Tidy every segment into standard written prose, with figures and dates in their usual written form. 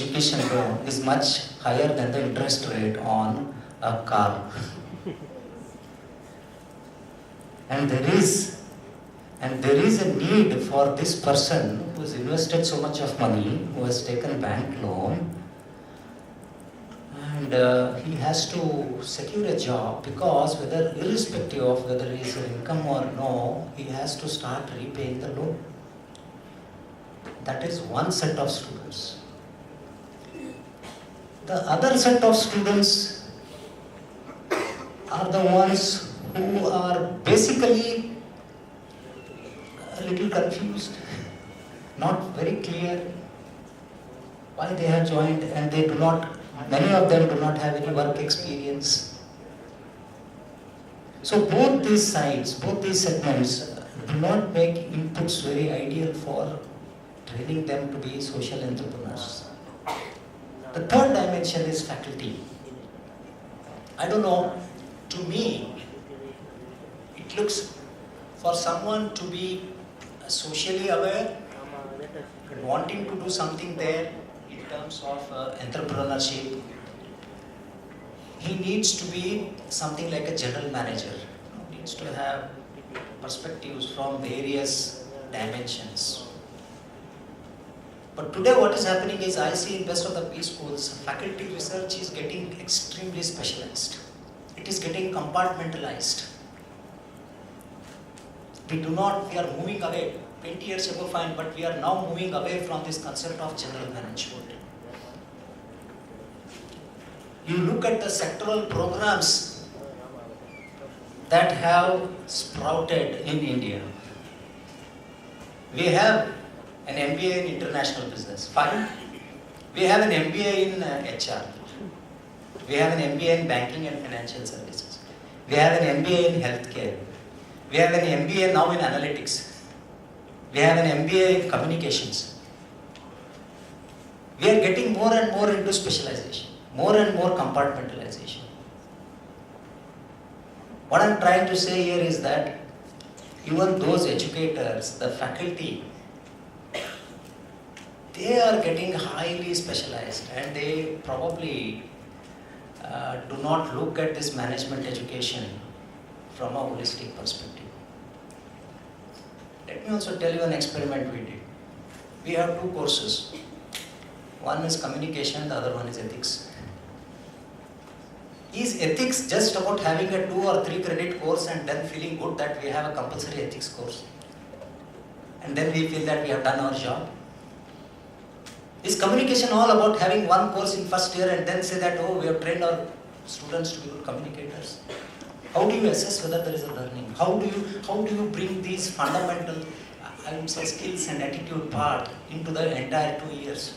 education loan is much higher than the interest rate on a car. And there is a need for this person who has invested so much of money, who has taken bank loan, and he has to secure a job, because irrespective of whether he is an income or no, he has to start repaying the loan. That is one set of students. The other set of students are the ones who are basically a little confused, not very clear why they have joined, and many of them do not have any work experience. So both these sides, both these segments do not make inputs very ideal for training them to be social entrepreneurs. The third dimension is faculty. I don't know, to me, it looks for someone to be socially aware and wanting to do something there in terms of entrepreneurship, he needs to be something like a general manager. He needs to have perspectives from various dimensions. But today what is happening is, I see in best of the B schools, faculty research is getting extremely specialized. It is getting compartmentalized. We are moving away, 20 years ago fine, but we are now moving away from this concept of general management. You look at the sectoral programs that have sprouted in India. We have an MBA in international business, fine. We have an MBA in HR. We have an MBA in banking and financial services. We have an MBA in healthcare. We have an MBA now in analytics. We have an MBA in communications. We are getting more and more into specialization, more and more compartmentalization. What I am trying to say here is that even those educators, the faculty, they are getting highly specialized, and they probably do not look at this management education from a holistic perspective. Let me also tell you an experiment we did. We have two courses. One is communication, the other one is ethics. Is ethics just about having a 2 or 3 credit course and then feeling good that we have a compulsory ethics course? And then we feel that we have done our job? Is communication all about having one course in first year and then say that, oh, we have trained our students to be good communicators? How do you assess whether there is a learning? How do you bring these fundamental, I would say, skills and attitude part into the entire 2 years?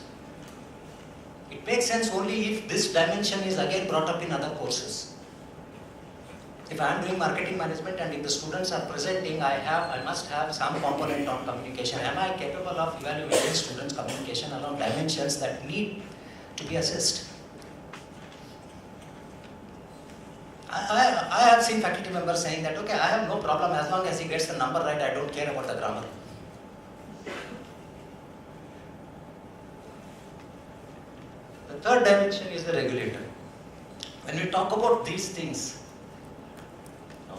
It makes sense only if this dimension is again brought up in other courses. If I am doing marketing management and if the students are presenting, I must have some component on communication. Am I capable of evaluating students' communication along dimensions that need to be assessed? I have seen faculty members saying that, okay, I have no problem as long as he gets the number right, I don't care about the grammar. The third dimension is the regulator. When we talk about these things,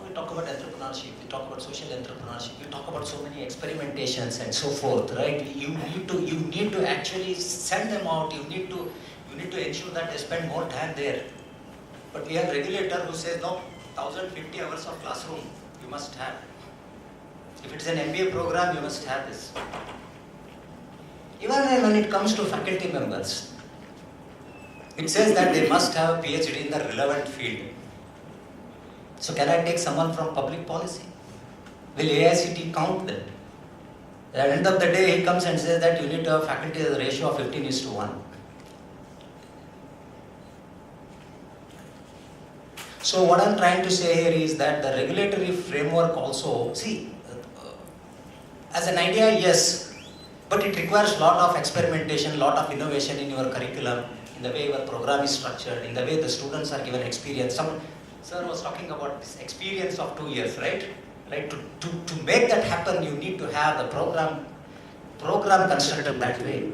we talk about entrepreneurship, we talk about social entrepreneurship, we talk about so many experimentations and so forth, right? You need to actually send them out, you need to ensure that they spend more time there. But we have a regulator who says, no, 1050 hours of classroom you must have. If it's an MBA program, you must have this. Even when it comes to faculty members, it says that they must have a PhD in the relevant field. So can I take someone from public policy? Will AICT count them? At the end of the day, he comes and says that you need to have faculty as a ratio of 15:1. So what I'm trying to say here is that the regulatory framework also, as an idea, yes, but it requires a lot of experimentation, lot of innovation in your curriculum, in the way your program is structured, in the way the students are given experience. Some sir was talking about this experience of 2 years, right? To make that happen, you need to have the program constructed that way.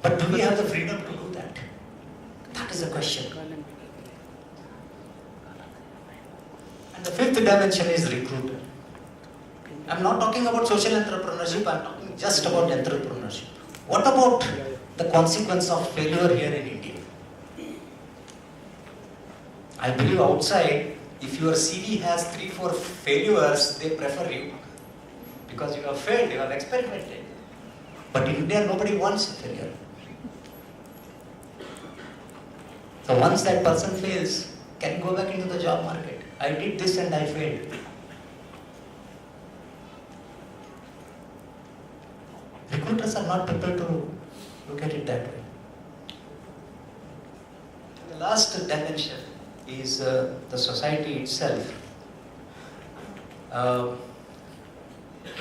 But do we have the freedom to do that? That is the question. And the fifth dimension is recruiter. I'm not talking about social entrepreneurship, I'm talking just about entrepreneurship. What about the consequence of failure here in India? I believe outside, if your CV has 3-4 failures, they prefer you. Because you have failed, you have experimented. But in India, nobody wants a failure. So once that person fails, can you go back into the job market? I did this and I failed. Recruiters are not people to look at it that way. The last dimension is the society itself.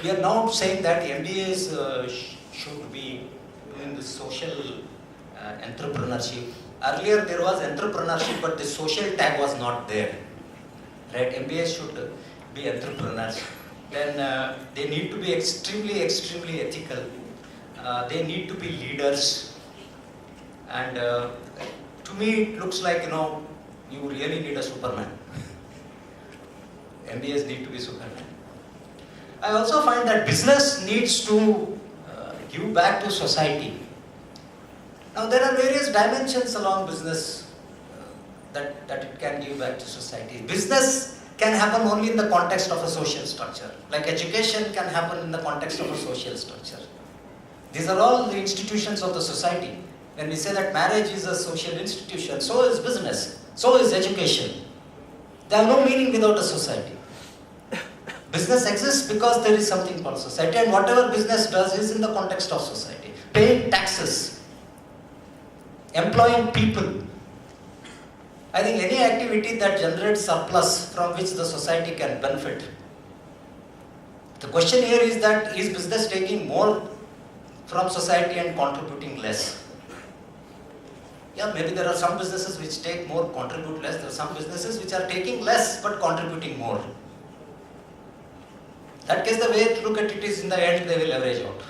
We are now saying that MBAs should be doing the social entrepreneurship. Earlier there was entrepreneurship, but the social tag was not there. Right? MBAs should be entrepreneurs. Then they need to be extremely ethical. They need to be leaders. And to me it looks like, you really need a Superman. MBAs need to be Superman. I also find that business needs to give back to society. Now there are various dimensions along business that it can give back to society. Business can happen only in the context of a social structure. Like education can happen in the context of a social structure. These are all the institutions of the society. When we say that marriage is a social institution, so is business, so is education. They have no meaning without a society. Business exists because there is something called society, and whatever business does is in the context of society. Paying taxes, employing people. I think any activity that generates surplus from which the society can benefit. The question here is that, is business taking more from society and contributing less? Yeah, maybe there are some businesses which take more, contribute less. There are some businesses which are taking less but contributing more. That case, the way to look at it is, in the end, they will average out.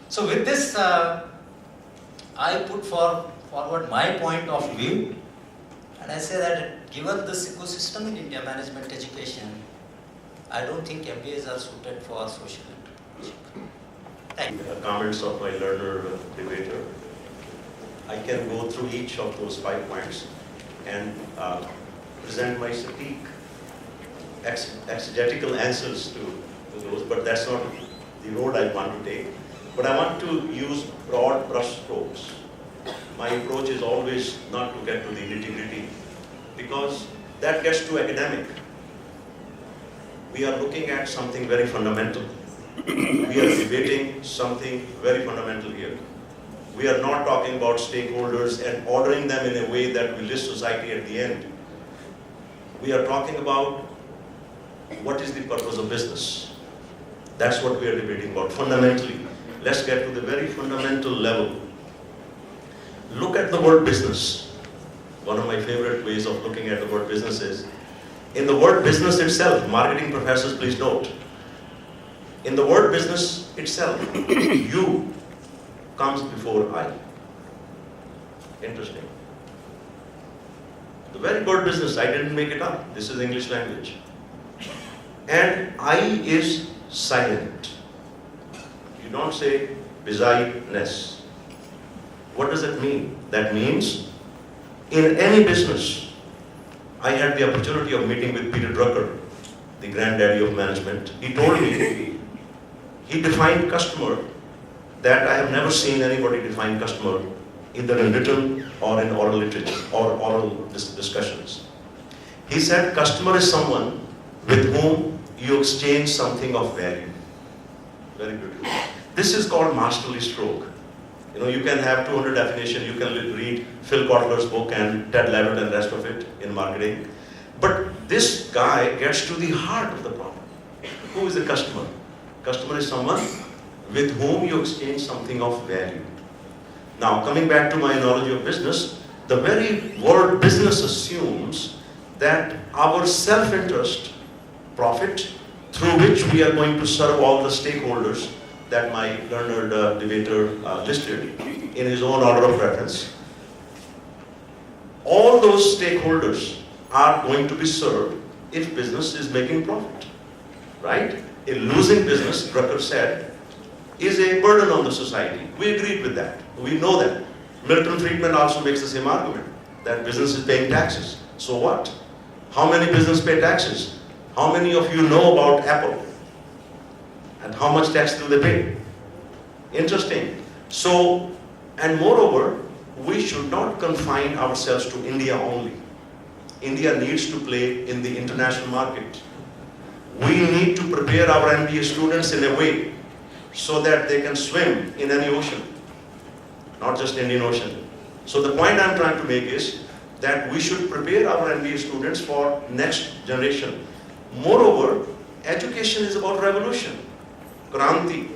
So with this, I put forward my point of view, and I say that given this ecosystem in India, management education, I don't think MBAs are suited for social entrepreneurship. Thank you. Comments of my learner debater. I can go through each of those 5 points and present my exegetical answers to those, but that's not the road I want to take. But I want to use broad brush strokes. My approach is always not to get to the nitty-gritty, because that gets too academic. We are looking at something very fundamental. We are debating something very fundamental here. We are not talking about stakeholders and ordering them in a way that will list society at the end. We are talking about what is the purpose of business. That's what we are debating about fundamentally. Let's get to the very fundamental level. Look at the word business. One of my favorite ways of looking at the word business is, in the word business itself, marketing professors, please note, in the word business itself, you comes before I. Interesting. The very word business, I didn't make it up. This is English language. And I is silent. You don't say besideness. What does that mean? That means, in any business, I had the opportunity of meeting with Peter Drucker, the granddaddy of management. He told me, he defined customer that I have never seen anybody define customer, either in written or in oral literature or oral discussions. He said customer is someone with whom you exchange something of value. Very beautiful. This is called masterly stroke. You can have 200 definitions, you can read Phil Kotler's book and Ted Levitt and the rest of it in marketing. But this guy gets to the heart of the problem. Who is the customer? Customer is someone with whom you exchange something of value. Now, coming back to my analogy of business, the very word business assumes that our self-interest, profit, through which we are going to serve all the stakeholders, that my learned debater listed in his own order of preference, all those stakeholders are going to be served if business is making profit, right? A losing business, Drucker said, is a burden on the society. We agreed with that. We know that. Milton Friedman also makes the same argument, that business is paying taxes. So what? How many business pay taxes? How many of you know about Apple? And how much tax do they pay? Interesting. So, and moreover, we should not confine ourselves to India only. India needs to play in the international market. We need to prepare our MBA students in a way so that they can swim in any ocean, not just Indian Ocean. So the point I'm trying to make is that we should prepare our MBA students for next generation. Moreover, education is about revolution, Kranti.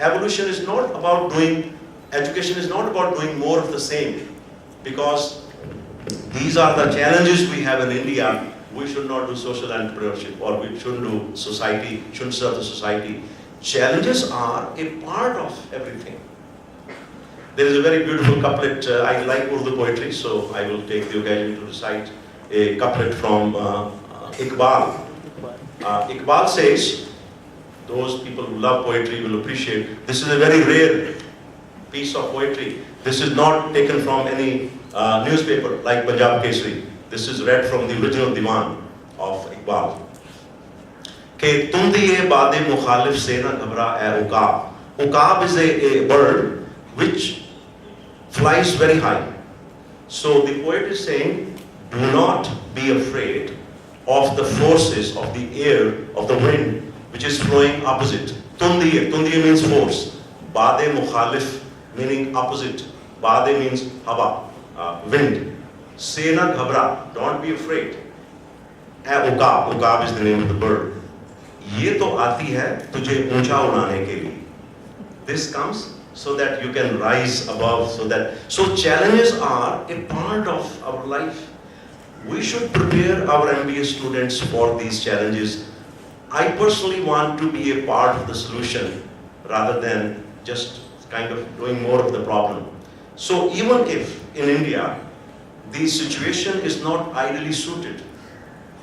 Evolution is not about doing, education is not about doing more of the same, because these are the challenges we have in India. We should not do social entrepreneurship, or we shouldn't do society, shouldn't serve the society. Challenges are a part of everything. There is a very beautiful couplet. I like Urdu poetry, so I will take the occasion to recite a couplet from Iqbal. Iqbal says, those people who love poetry will appreciate, this is a very rare piece of poetry. This is not taken from any newspaper like Punjab Kesari. This is read from the original Diwan of Iqbal. Ke tundi bade mukhalif se na ghabra hai uqab. Uqab is a bird which flies very high. So the poet is saying, do not be afraid of the forces of the air, of the wind, which is flowing opposite. Tundiye means force. Bade mukhalif, meaning opposite. Bade means hava, wind. Se na ghabra, don't be afraid. Uqab, uqab is the name of the bird. Ye to aati hai tujhe uncha udane ke liye. This comes so that you can rise above, so challenges are a part of our life. We should prepare our MBA students for these challenges. I personally want to be a part of the solution rather than just kind of doing more of the problem. So even if in India the situation is not ideally suited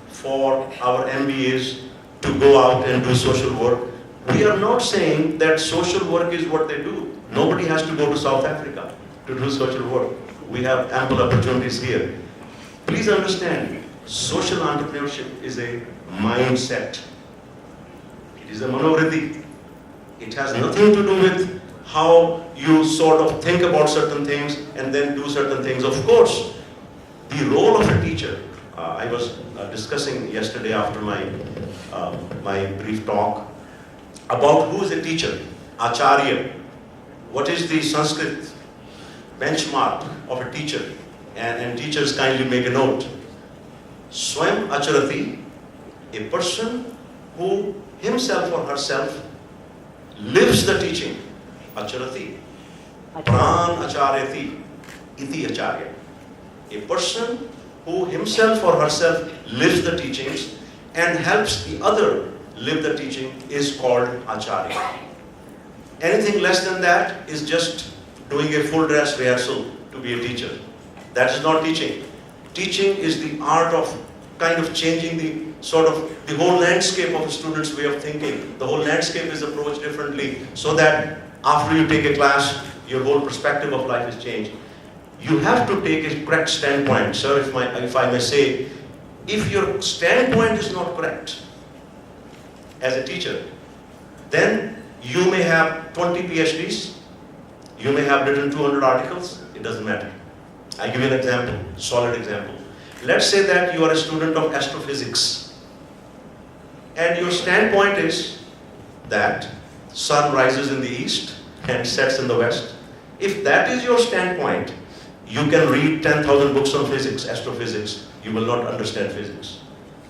for our MBAs to go out and do social work, we are not saying that social work is what they do. Nobody has to go to South Africa to do social work. We have ample opportunities here. Please understand, social entrepreneurship is a mindset. It is a manovritti. It has nothing to do with how you sort of think about certain things and then do certain things. Of course, the role of a teacher, I was discussing yesterday after my brief talk about who is a teacher, Acharya. What is the Sanskrit benchmark of a teacher? And teachers kindly make a note. Swam acharati, a person who himself or herself lives the teaching. Acharati. Pran acharyati, iti acharya. A person who himself or herself lives the teachings and helps the other live the teaching is called acharya. Anything less than that is just doing a full dress rehearsal to be a teacher. That is not teaching. Teaching is the art of kind of changing the whole landscape of a student's way of thinking. The whole landscape is approached differently so that after you take a class, your whole perspective of life is changed. You have to take a correct standpoint. Sir, if I may say, if your standpoint is not correct as a teacher, then you may have 20 PhDs, you may have written 200 articles, it doesn't matter. I give you an example, solid example. Let's say that you are a student of astrophysics and your standpoint is that sun rises in the east and sets in the west. If that is your standpoint, you can read 10,000 books on physics, astrophysics, you will not understand physics.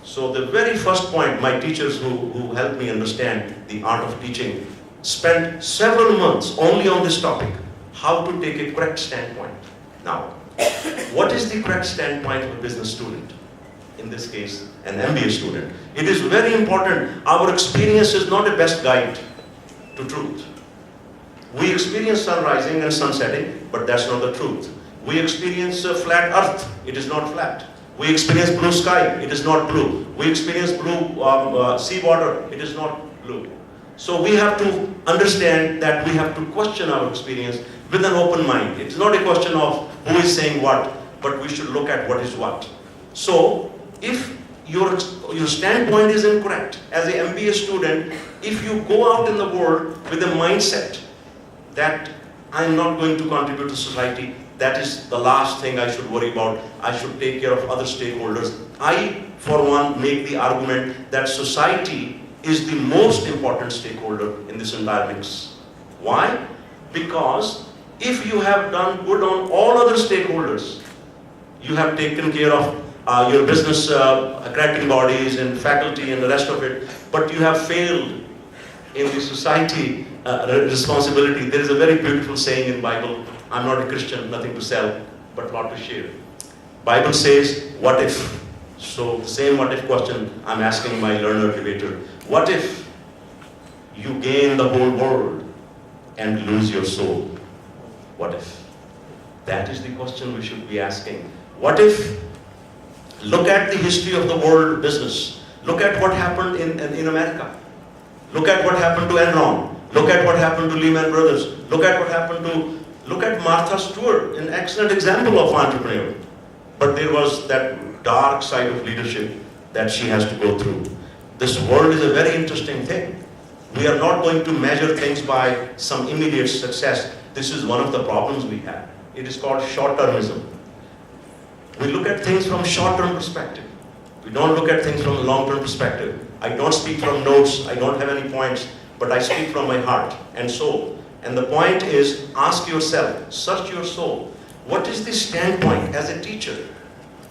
So the very first point, my teachers who helped me understand the art of teaching spent several months only on this topic, how to take a correct standpoint. Now, what is the correct standpoint of a business student? In this case, an MBA student. It is very important. Our experience is not a best guide to truth. We experience sun rising and sun setting, but that's not the truth. We experience a flat earth, it is not flat. We experience blue sky, it is not blue. We experience blue sea water, it is not blue. So we have to understand that we have to question our experience with an open mind. It's not a question of who is saying what, but we should look at what is what. So if your standpoint is incorrect as an MBA student, if you go out in the world with a mindset that I'm not going to contribute to society, that is the last thing I should worry about. I should take care of other stakeholders. I, for one, make the argument that society is the most important stakeholder in this entire mix. Why? Because if you have done good on all other stakeholders, you have taken care of your business accrediting bodies and faculty and the rest of it, but you have failed in the society responsibility. There is a very beautiful saying in Bible, I'm not a Christian, nothing to sell, but lot to share. Bible says, what if? So the same what if question I'm asking my learner debater. What if you gain the whole world and lose your soul? What if? That is the question we should be asking. What if? Look at the history of the world business. Look at what happened in America. Look at what happened to Enron. Look at what happened to Lehman Brothers. Look at Martha Stewart, an excellent example of entrepreneur. But there was that dark side of leadership that she has to go through. This world is a very interesting thing. We are not going to measure things by some immediate success. This is one of the problems we have. It is called short-termism. We look at things from short-term perspective. We don't look at things from a long-term perspective. I don't speak from notes, I don't have any points, but I speak from my heart and soul. And the point is, ask yourself, search your soul. What is the standpoint as a teacher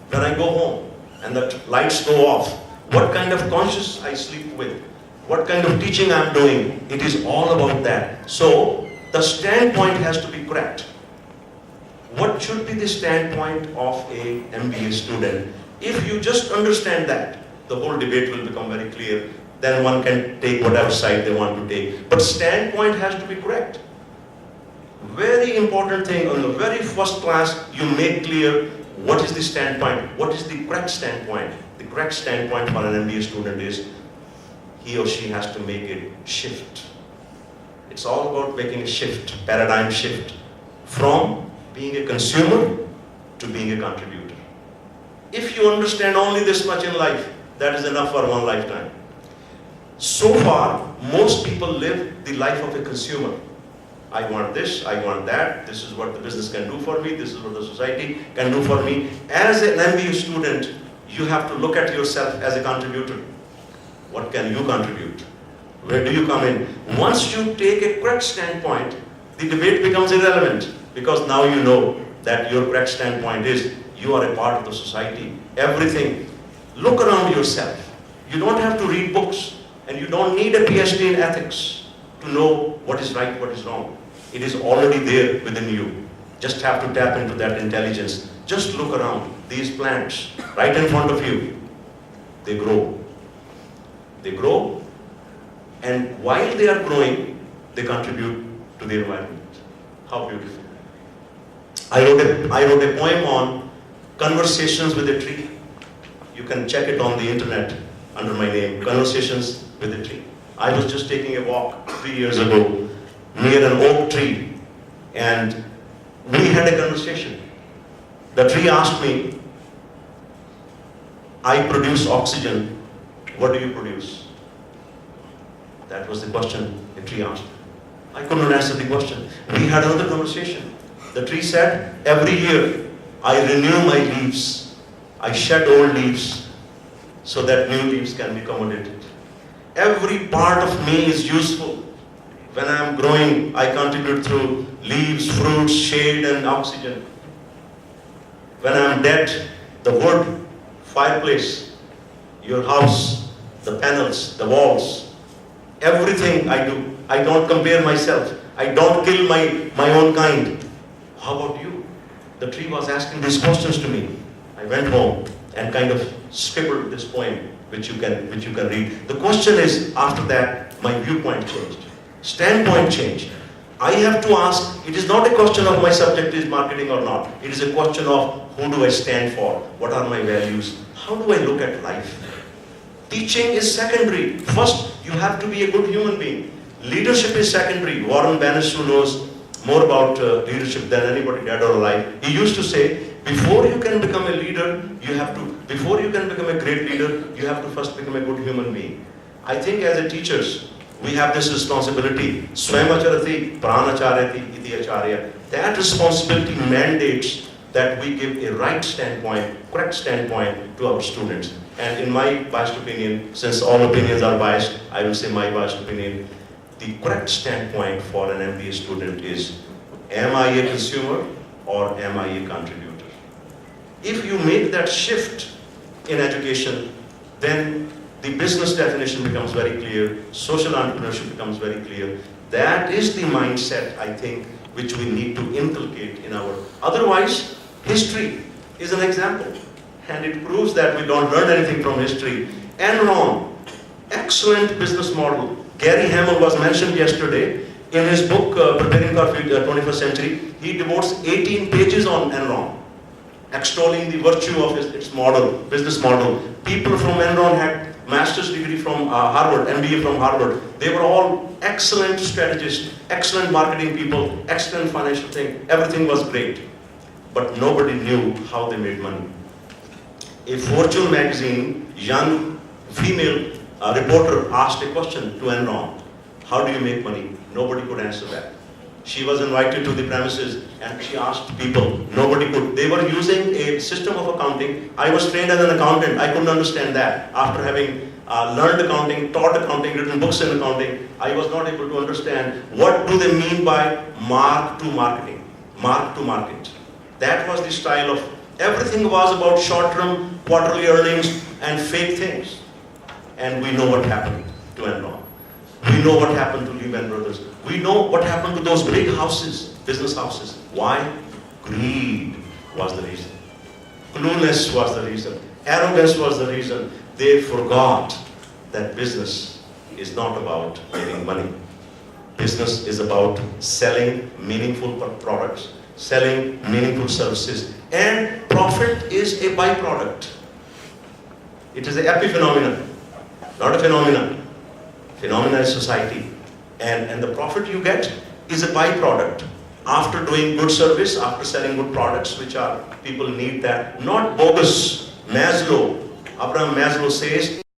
when I go home and the lights go off? What kind of conscience I sleep with? What kind of teaching I'm doing? It is all about that. So, the standpoint has to be correct. What should be the standpoint of a MBA student? If you just understand that, the whole debate will become very clear. Then one can take whatever side they want to take. But standpoint has to be correct. Very important thing, on the very first class, you make clear what is the standpoint, what is the correct standpoint. The correct standpoint for an MBA student is he or she has to make a shift. It's all about making a shift, paradigm shift, from being a consumer to being a contributor. If you understand only this much in life, that is enough for one lifetime. So far, most people live the life of a consumer. I want this, I want that, this is what the business can do for me, this is what the society can do for me. As an MBA student, you have to look at yourself as a contributor. What can you contribute? Where do you come in? Once you take a correct standpoint, the debate becomes irrelevant, because now you know that your correct standpoint is you are a part of the society. Everything. Look around yourself. You don't have to read books, and you don't need a PhD in ethics to know what is right, what is wrong. It is already there within you. Just have to tap into that intelligence. Just look around. These plants, right in front of you, they grow. They grow, and while they are growing, they contribute to the environment. How beautiful. I wrote a poem on conversations with a tree. You can check it on the internet under my name, Conversations with a Tree. I was just taking a walk 3 years ago near an oak tree, and we had a conversation. The tree asked me, I produce oxygen, what do you produce? That was the question the tree asked. I couldn't answer the question. We had another conversation. The tree said, every year I renew my leaves. I shed old leaves so that new leaves can be accommodated. Every part of me is useful. When I am growing, I contribute through leaves, fruits, shade, and oxygen. When I am dead, the wood, fireplace, your house, the panels, the walls, everything I do. I don't compare myself. I don't kill my own kind. How about you? The tree was asking these questions to me. I went home and kind of scribbled this poem, which you can read. The question is, after that, my viewpoint changed. Standpoint changed. I have to ask, it is not a question of my subject is marketing or not. It is a question of who do I stand for? What are my values? How do I look at life? Teaching is secondary. First, you have to be a good human being. Leadership is secondary. Warren Bennis, who knows more about leadership than anybody dead or alive, he used to say, before you can become a leader, before you can become a great leader, you have to first become a good human being. I think as a teachers, we have this responsibility. Swayam acharati, pranacharati, iti acharya. That responsibility mandates that we give a right standpoint, correct standpoint to our students. And in my biased opinion, since all opinions are biased, I will say my biased opinion, the correct standpoint for an MBA student is, am I a consumer or am I a contributor? If you make that shift in education, then the business definition becomes very clear, social entrepreneurship becomes very clear. That is the mindset, I think, which we need to inculcate in our... Otherwise, history is an example, and it proves that we don't learn anything from history. Enron, excellent business model. Gary Hamel was mentioned yesterday. In his book, Preparing for the 21st Century, he devotes 18 pages on Enron, extolling the virtue of its model, business model. People from Enron had master's degree from Harvard, MBA from Harvard. They were all excellent strategists, excellent marketing people, excellent financial thing. Everything was great. But nobody knew how they made money. A Fortune magazine, young female reporter asked a question to Enron. How do you make money? Nobody could answer that. She was invited to the premises and she asked people. Nobody could. They were using a system of accounting. I was trained as an accountant. I couldn't understand that. After having learned accounting, taught accounting, written books in accounting, I was not able to understand what do they mean by mark to marketing, mark to market. That was the style of, everything was about short-term, quarterly earnings and fake things. And we know what happened to Enron. We know what happened to Lehman Brothers. We know what happened to those big houses, business houses. Why? Greed was the reason. Cluelessness was the reason. Arrogance was the reason. They forgot that business is not about making money. Business is about selling meaningful products, selling meaningful services, and profit is a byproduct. It is an epiphenomenon, not a phenomenon. Phenomena is society, and the profit you get is a byproduct. After doing good service, after selling good products, which are, people need that, not bogus. Abraham Maslow says,